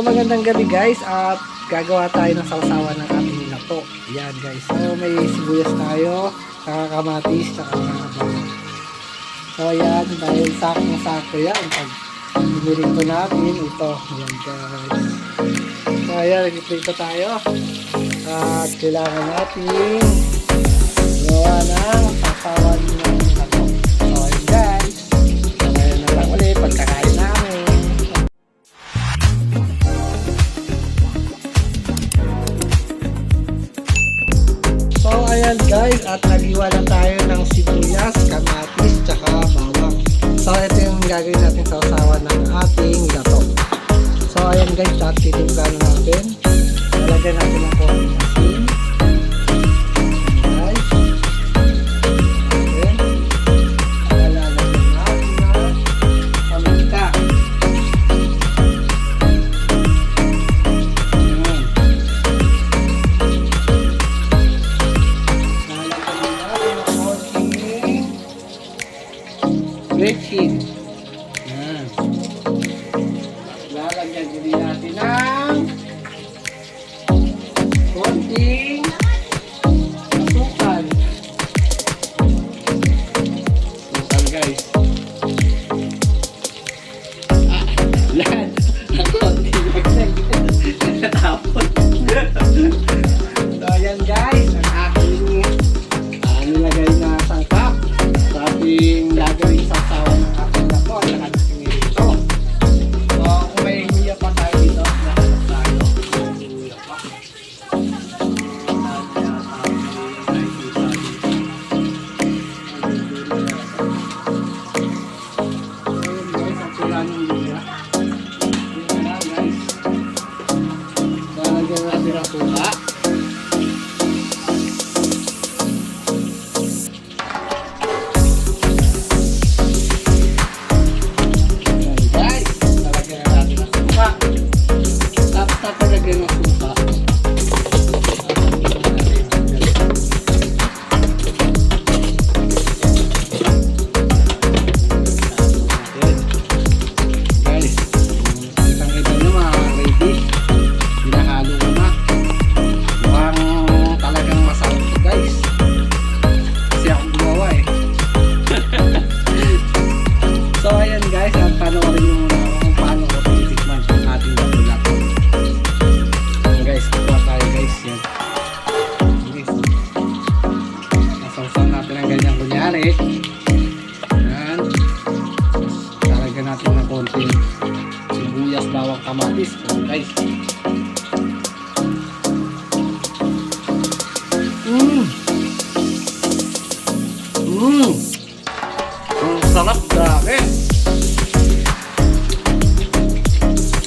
So magandang gabi guys at gagawa tayo ng sausawan ng ating lato. Yan guys. So may sibuyas tayo, saka kamatis, saka bawang. So yan, dahil sakong-sako yan. Pag binirito natin ito. Yan guys. So yan, nagpiprito tayo. At kailangan natin gawa ng sausawan ng lato. So yan guys. So ngayon na lang ulit pagkakain namin. So ayan guys, at naghiwa na tayo ng sibuyas, kamatis, tsaka bawang. So ito yung gagawin natin sa usawan ng ating lato. So ayan guys, at titimpla na natin. Lalagyan natin ng konting asin. Guys. Okay. Lalagyan natin ng paminta. Gretchen. Yan. Lalagyan din natin ng konting asukal. Asukal guys. Lahat. Ang konting natapon. So ayan guys, ang aking nilagay na sangkap sa ating gagawin sa sawa ng ating lato at nakating ito. So kung may huya pa tayo dito, nakatak tayo. May huya pa. Ayun guys, ang sila ng huya. Yun na guys. Lalagyan natin ang suka. Yan. Talagyan natin ng konting sibuyas, bawang, kamatis. Guys. Ang sarap grabe.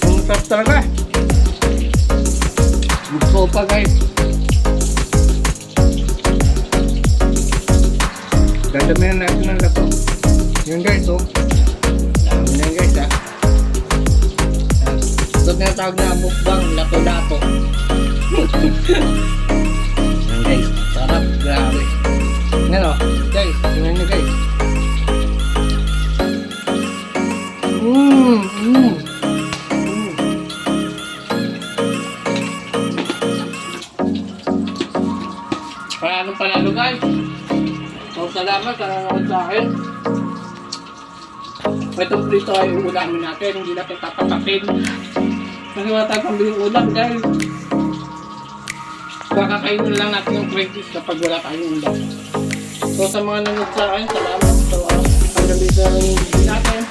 Ang sarap talaga. Gusto pa guys. Dadamihan natin ng lato. Yun guys, oh. Dami na yun guys, ha. Ito tinatawag na mukbang lato-lato. Yan guys, sarap, grabe. Yan o, guys, tingnan nyo guys. Panalo guys. So, salamat sa nanonood sa akin. Itong prito ay uulamin natin. Hindi natin tatatakin. Kasi wala tayong pambiling ulam guys. Kakakainin lang natin yung 20s kapag wala tayong ulam. So, sa mga nanonood sa akin, salamat. So, hanggang dito ang video natin.